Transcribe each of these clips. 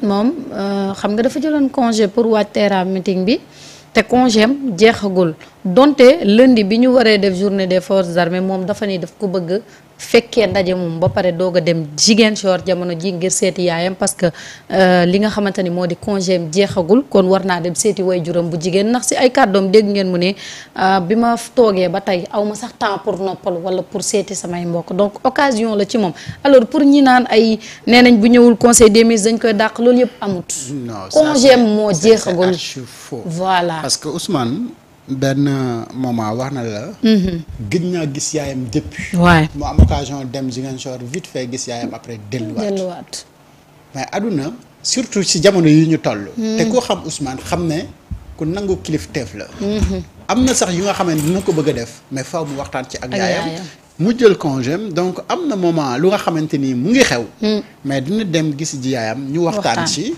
moom xam nga dafa jëloon congé pour waaj terrain meeting bi te congé am jeexagul donte lundi bi ñu waree def journée des forces armées moom dafa ni daf ko bëgg fekkee ndaje moom ba pare doog a dem Ziguinchor jamono ji ngir seeti yaayam parce que li nga xamante ni moo di congé am jeexagul kon war naa dem seeti waajuram bu jigéen ndax si ay kàddoom dégg ngeen mu ne bi ma toogee ba tey aw ma sax temps pour noppal wala pour seeti samay mbokk donc occasion la ci moom alors pour ñi naan ay nee nañ bu ñëwul conseil des ministres dañ koy dàq loolu yëpp amut. non congé am moo jeexagul voilà parce que Ousmane. benn moment wax na la. gëj naa gis yaayam depuis. waay mu am occasion dem Ziguinchor vite fait gis yaayam après delluwaat. mais aduna surtout ci jamono yi ñu toll. te koo xam Ousmane xam ne ku nangu kilifteef la. am na sax yu nga xam ne dina ko bëgg a def mais faaw mu waxtaan ci ak yaayam. mu jël congé donc am na moment lu nga xamante ni mu ngi xew. mais dina dem gis ji yaayam ñu waxtaan ci.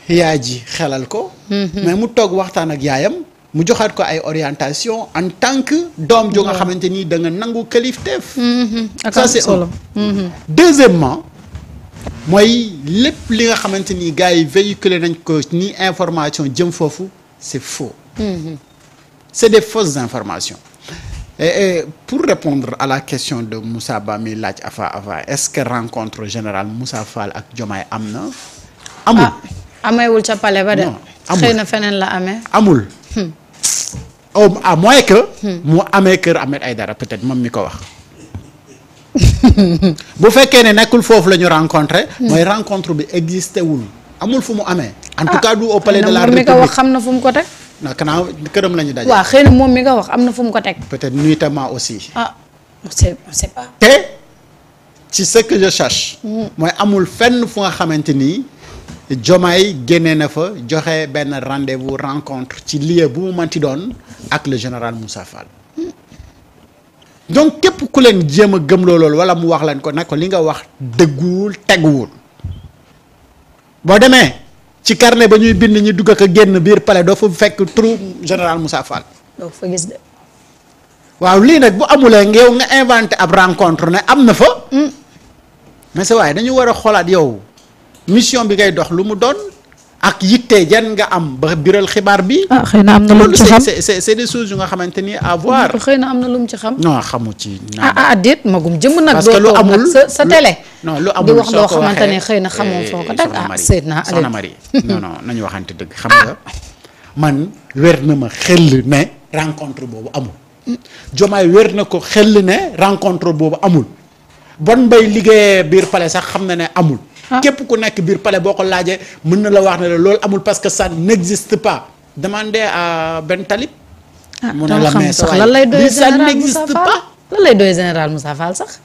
yaay ji xelal ko. mais mu toog waxtaan ak yaayam. mu joxaat ko ay orientation en tant que doom jo nga xamante ni da nga nangu kilifteef. ça c'est solo. Deuxièmement mooy lépp li nga xamante ni gars yi véhiculé nañ ko ni information jëm foofu c'est faux. C'est des fausses informations. Et pour répondre à la question de Moussa Ba mi laaj Afa est-ce que rencontre générale Moussa Fall ak Diomaye am na. amul ameewul ca palais ba de. xëy na feneen la amee. amul. à moins que. mu amee kër Ahmed Aïdara peut-être moom mi ko wax. bu fekkee ne nekkul foofu la ñu rencontré. mooy rencontre bi existé wul. amul fu mu amee. en tout cas du au palais de la République moom mi ko wax xam na fu mu ko teg. non kanaa këram la ñu daje. waaw xëy na moom mi nga wax am na fu mu ko teg. peut-être nuitamment aussi. c'est pas. te ci ce que je cherche. mooy amul fenn fu nga xamante ni. Diomaye génne na fa joxe benn rendez-vous rencontre ci lieu bu mu manti doon ak le général Moussa Fall donc képp ku leen jéem a gëmloo loolu wala mu wax leen ko nag ko li nga wax dëgguwul teguwul boo demee ci carnet ba ñuy bind ñi dugg ak a génn biir palais doo fa fekk turu général Moussa Fall. doo fa gis de. waaw lii nag bu amulee yow nga inventé ab rencontre ne am na fa. mais sa waaye dañu war a xoolaat yow. mission bi ngay dox lu mu doon ak yitte jan nga am ba biral xibaar bi. xëy na am na lu mu ci xam c'est des choses yu nga xamante ni à voir. xëy na am na lu mu ci xam. non xamu ci. déet magum jëmm nag. parce que lu amul sa télé. non lu amul di wax loo xamante ne xëy na xamoo foo ko teg Seydina Aliou soxna Marie non nañu waxante dëgg xam nga man wér na ma xel ne rencontre boobu amul. Diomaye wér na ko xel ne rencontre boobu amul. bon bay liggéeyee biir palais sax xam na ne amul. képp ku nekk biir palais boo ko laajee mën na la wax ne la loolu amul parce que ça n'existe pas demandez à Ben Talib. mu ne la mais sax lan lay doy général Moussa Fall lan lay doy général Moussa Fall sax.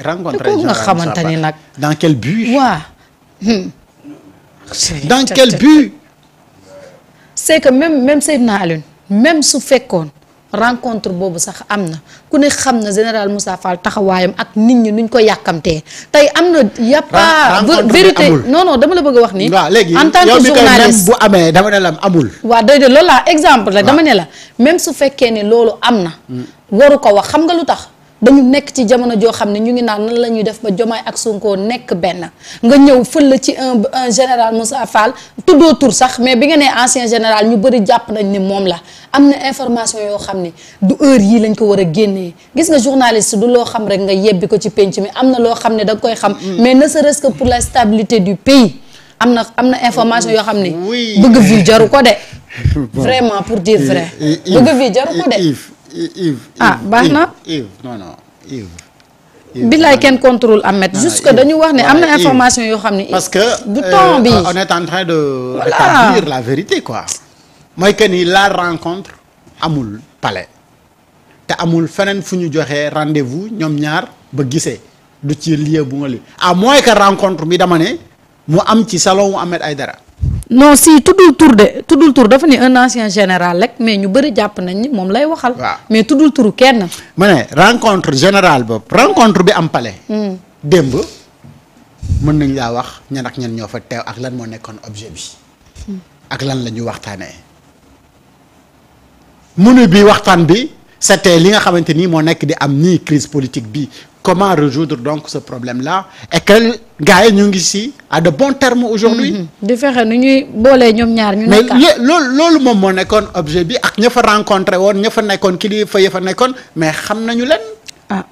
rencontre nga xamante ni nag. dans quel but. waaw. dans quel but. c'est que même Seydina Aliou même su fekkoon. rencontre boobu sax am na ku ne xam na général Moussa Fall taxawaayam ak nit ñi nuñ ko yàkkamtee tey am na y a pas vérité non dama la bëgg a wax ni en tant que journaliste bu amee dama ne la amul waaw déedéet loolu laa exemple la dama ne la même su fekkee ne loolu am na waru ko wax xam nga lu tax dañu nekk ci jamono joo xam ne ñu ngi naan nan la ñuy def ba Diomaye ak Sonko nekk benn nga ñëw fël la ci un général Moussa Fall tuddoo tur sax mais bi nga nee ancien général ñu bëri jàpp nañ ni moom la am na information yoo xam ne du heure yii lañ ko war a génnee gis nga journaliste du loo xam rek nga yebbi ko ci penc mi am na loo xam ne da nga koy xam mais ne serait-ce que pour la stabilité du pays am na information yoo xam ne bëgg vie jaru ko de vraiment pour dire vrai bëgg vie jaru ko de baax na Yves billaay kenn contrôle Ahmed juste que dañu wax ne am na information yoo xam ne parce que du temps bi on est en train de rétablir la vérité quoi mooy que ni la rencontre amul palais te amul feneen fu ñu joxee rendez-vous ñoom ñaar ba gisee du ci lieu bu nga li à moins que rencontre bi dama ne mu am ci salon wu Ahmed Aïdara non si tuddul tur dafa ni un ancien général rek mais ñu bëri jàpp nañ ni moom lay waxal. waaw mais tuddul turu kenn. ma ne rencontre générale ba rencontre bi am palais. démb mën nañ laa wax ñan ak ñan ñoo fa teew ak lan moo nekkoon objet bi. ak lan la ñu waxtaanee. menu bi waxtaan bi c'était li nga xamante ni moo nekk di am nii crise politique bi comment résoudre donc ce problème-là et que gars yi ñu ngi si à de bons termes aujourd'hui. di fexe nu ñuy boolee ñoom ñaar ñu mais nekk. loolu moom moo nekkoon objet bi ak ña fa rencontré woon ña fa nekkoon kilifa ya fa nekkoon mais xam nañu leen.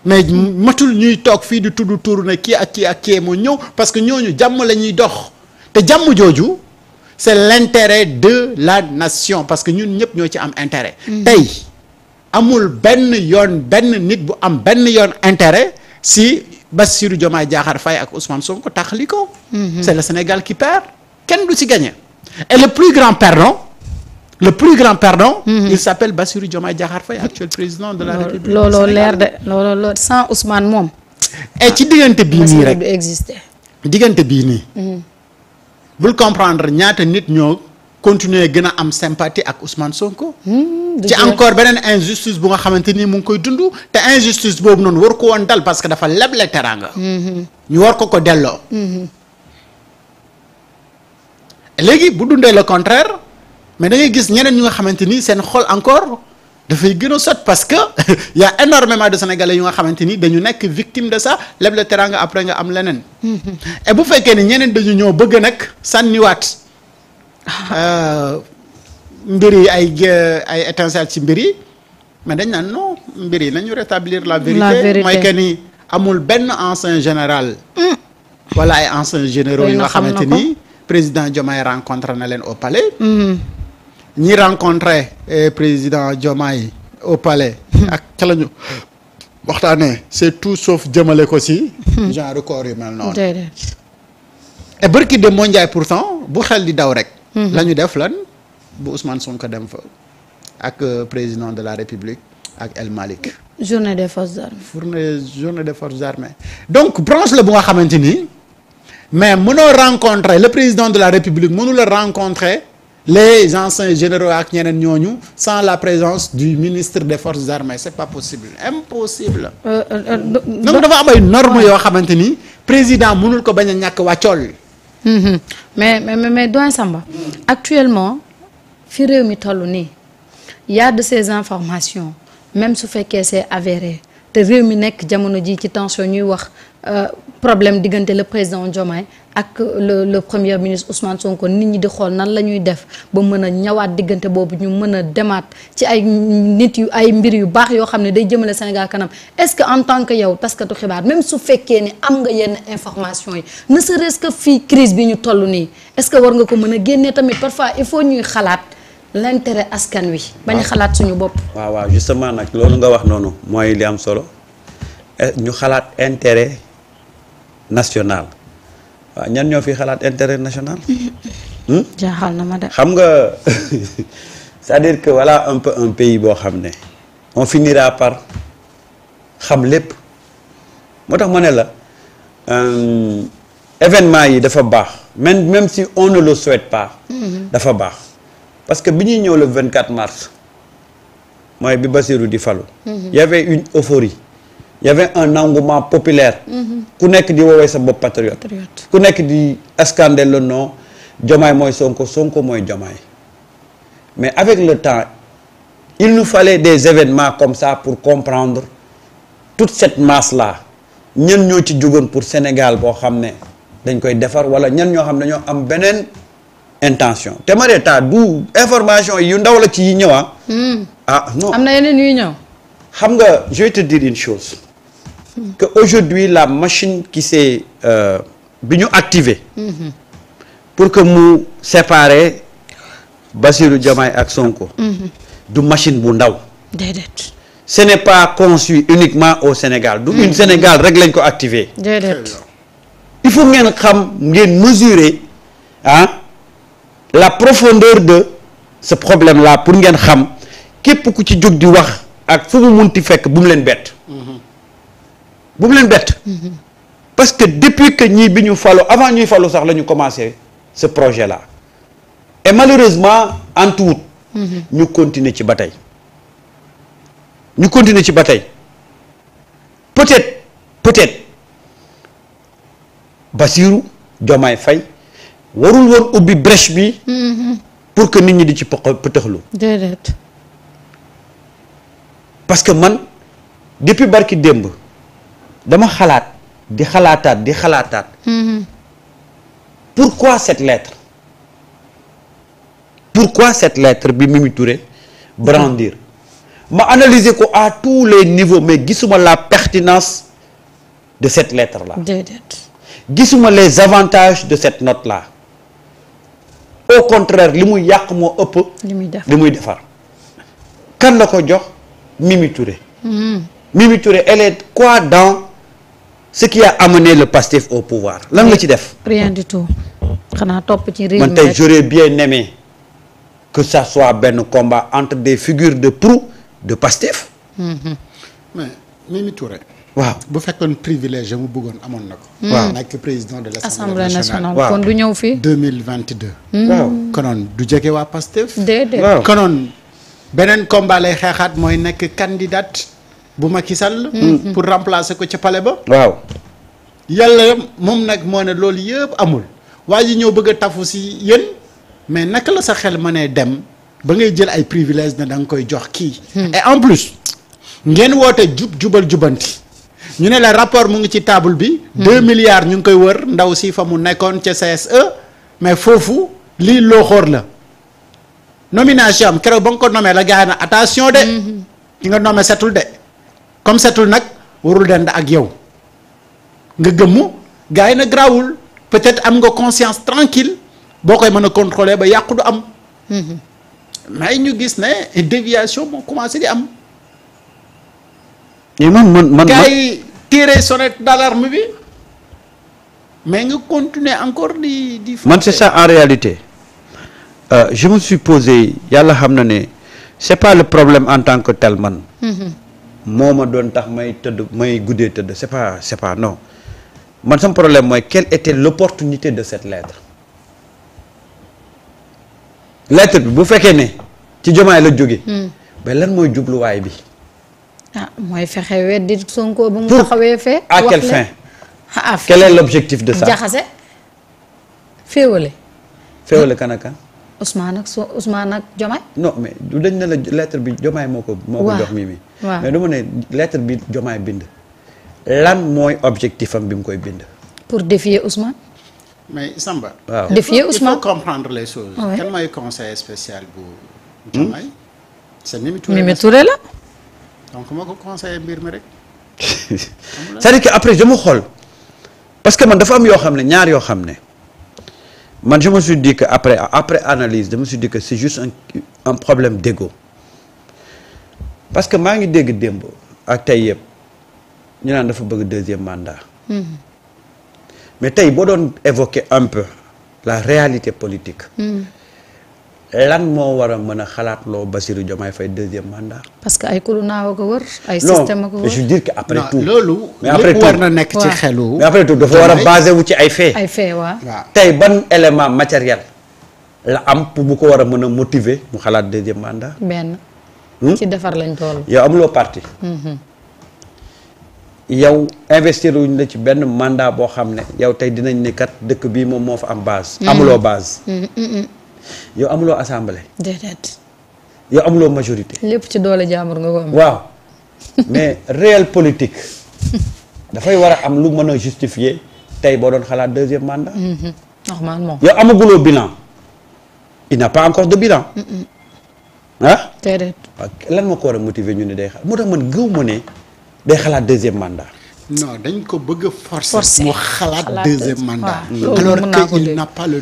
mais matul ñuy toog fii di tudd tur ne kii ak kii moo ñëw parce que ñooñu jàmm la ñuy dox te jàmm jooju c'est l'intérêt de la nation parce que ñun ñëpp ñoo ci am intérêt. tey amul benn nit bu am benn yoon intérêt si Bassirou Diomaye Diakhar Faye ak Ousmane Sonko taxali ko. c'est le Sénégal qui perd kenn du si gagné et le plus grand perdant. Il s'appelle Bassirou Diomaye Diakhar Faye actuel président de la République. looloo leer de looloo sans Ousmane moom. et ci diggante bii nii rek du exister. diggante bii nii. bul comprendre ñaata nit ñoo continuer gën a am sympathie ak Ousmane Sonko. ci encore beneen injustice bu nga xamante ni mu ngi koy dund te injustice boobu noonu war ko woon dal parce que dafa leble teraanga. ñu war ko delloo. léegi bu dundee le contraire mais da ngay gis ñeneen ñu nga xamante ni seen xol encore dafay gën a sot parce que y a énormément de Sénégalais yu nga xamante ni dañu nekk victime de ça leble teraanga après nga am leneen. et bu fekkee ni ñeneen dañu ñëw bëgg nag sànniwaat. mbir yi ay étincelle ci mbir yi mais dañ naan non mbir yi nañu rétablir la vérité mooy que ni amul benn ancien général wala ay anciens généraux yi nga xamante ni président Diomaye rencontré na leen au palais ñi rencontré président Diomaye au palais ak ca lañu waxtaanee c'est tout sauf jëmale ko si genre corps yu mel noonu et bërki de mondial pourtant bu xel di daw rek la ñu def lan bu Ousmane Sonko dem fa ak président de la République ak El Malick. journée des forces armées. journée des forces armées donc branche la bu nga xamante ni mais mënoo rencontrer le président de la République mënu la rencontrer les anciens généraux ak ñeneen ñooñu sans la présence du ministre des forces armées c'est pas possible impossible. donc dafa am ay normes yoo xamante ni président mënul ko bañ a ñàkk wàccool. mais doyen Samba actuellement fi réew mi toll nii y a de ces informations même su fekkee c'est avéré te réew mi nekk jamono ji ci tension ñuy wax problème diggante le président Diomaye ak le premier ministre Ousmane Sonko nit ñi di xool nan la ñuy def ba mën a ñëwaat diggante boobu ñu mën a demaat ci ay nit yu ay mbir yu baax yoo xam ne day jëmale Sénégal kanam est-ce que en tant que yow taskatu xibaar même su fekkee ni am nga yenn information yi ne serait-ce que fii crise bi ñu toll nii est-ce que war nga ko mën a génnee tamit parfois il faut ñuy xalaat l'intérêt askan wi. bañ a xalaat suñu bopp. waaw justement nag loolu nga wax noonu mooy li am solo ñu xalaat intérêt national. waaw ñan ñoo fi xalaat intérêt national. jaaxal na ma de. xam nga c'est-à-dire que voilà un peu un pays boo xam ne on finira par xam lépp moo tax ma ne la événement yi dafa baax même si on ne le souhaite pas. dafa baax parce que bi ñuy ñëw le 24 mars mooy bi Bassirou di falu. y avait une euphorie. y avait un engouement populaire. ku nekk di woowee sa bopp patriote. ku nekk di scander le nom Diomaye mooy Sonko Sonko mooy Diomaye mais avec le temps il nous fallait des événements comme ça pour comprendre toute cette masse là ñan ñoo ci jógoon pour Sénégal boo xam ne dañ koy defar wala ñan ñoo xam ne dañoo am beneen intention te ma reeta du information yu ndaw la ci yi ñëw ah non am na yeneen yuy ñëw. xam nga je vais te dire une chose. que aujourd'hui la machine qui s'est bi ñu activé pour que mu séparer Bassirou Diomaye ak Sonko du machine bu ndaw déedéet ce n'est pas conçu uniquement au Sénégal du une Sénégal rek lañ ko activé déedéet il faut ngeen xam ngeen mesurer la profondeur de ce problème là pour ngeen xam képp ku ci jóg di wax ak fu mu munti fekk bu mu leen bett bu mu leen bett parce que depuis que ñii bi ñu falu avant ñuy falu sax la ñu commencé ce projet là et malheureusement en tout ñu continuer ci ba tey peut-être Bassirou Diomaye Faye warul woon ubbi brèche bi pour que nit ñi di ci pëtëxlu déedéet parce que man depuis barki démb dama xalaat di xalaataat. Pourquoi cette lettre bi Mimi Touré brandir ma analyser ko à tous les niveaux mais gisuma la pertinence de cette lettre là. gisuma les avantages de cette note là. Au contraire li muy yàq moo ëpp. li muy defar kan la ko jox Mimi Touré. Mimi Touré elle est quoi dans ce qui a amené le PASTEF au pouvoir lan nga ci def. rien du tout xanaa topp ci réew mi man tey j'aurais bien aimé que ça soit benn combat entre des figures de proue de PASTEF. mais Mimi Touré. waaw bu fekkoon privilège mu bëggoon amoon na ko. waaw nekk président de Assemblée nationale waaw kon du ñëw fii. 2022. waaw konoon du jege waa PASTEF. déedéet waaw konoon beneen combat lay xeexaat mooy nekk candidate bu Macky Sall. pour remplacer ko ca palais ba. waaw. yàlla moom nag moo ne loolu yëpp amul. waa ji ñëw bëgg a tafu si yéen mais naka la sa xel mënee dem ba ngay jël ay privilèges ne da nga koy jox kii. et en plus ngeen woote jubal jubanti. ñu ne la rapport mu ngi ci table bi. 2 milliards ñu ngi koy wër ndaw si fa mu nekkoon ca CSE. mais foofu lii looxoor la. nomination am keroog ba nga ko nommé la gars yi na attention de. ki nga nommé setul de. comme setul nag warul dend ak yow. nga gëmmu gars yi na grawul peut-être am nga conscience tranquille boo koy mën a contrôler ba yàqu du am. mais ñu gis ne déviation moo commencé di am. mais man gars yi tiré sonnette d'alarme bi mais nga continuer encore di. man c'est ça en réalité je me suis posé yàlla xam na ne c'est pas le problème en tant que tel man. moo ma doon tax may guddee tëdd c'est pas non man sama problème mooy quelle était l'opportunité de cette lettre bi bu fekkee ne ci Diomaye la jóge mais lan mooy jubluwaay bi. mooy fexe weddi Sonko bu mu taxawee fee. à quelle fin. quel est l'objectif de ça. jaxase. féewale kan ak kan. Ousmane ak Diomaye. non mais du dañ ne la lettre bi Diomaye moo ko jox Mimi. mais dama ne lettre bi Diomaye bind. lan mooy objectif am bi mu koy bind. pour défier Ousmane. mais Samba. waaw défier Ousmane il faut comprendre les choses. kan mooy conseiller spécial bu Diomaye. c'est Mimi Touré la. donc moo ko conseillé mbir mi rek. c'est-à-dire que après je me xool parce que man dafa am yoo xam ne ñaar yoo xam ne man je me suis dit que après analyse je me suis dit que c'est juste un problème d'ego parce que maa ngi dégg démb ak tey yëpp ñu naan dafa bëgg deuxième mandat. mais tey boo doon évoquer un peu la réalité politique. lan moo war a mën a xalaat loo Bassirou Diomaye Faye deuxième mandat. parce que ay kulunaaw a ko wër. ay système a ko wër non je veux dire que après tout. loolu lépp war na nekk ci xelu. mais après tout dafa war a basé wu ci ay faits. ay faits waaw. tey ban élément matériel la am pour bu ko war a mën a motiver mu xalaat deuxième mandat. benn. ci defar lañ toll. yow amuloo parti. yow investir wuñ la ci benn mandat boo xam ne yow tey dinañ ne kat dëkk bii moom moo fa am base. amuloo base. yow amuloo assemblée. déedéet. yow amuloo majorité. lépp ci doole jaamur nga ko am. waaw mais réel politique dafay war a am lu mën a justifier tey boo doon xalaat deuxième mandat. normalement. yow amaguloo bilan. il n'a pas encore de bilan. ah. déedéet. lan moo ko war a motiver ñu ne day xalaat moo tax man gëw ma ne day xalaat deuxième mandat. non dañ ko bëgg a forcer mu xalaat deuxième mandat. alors que il n'a pas le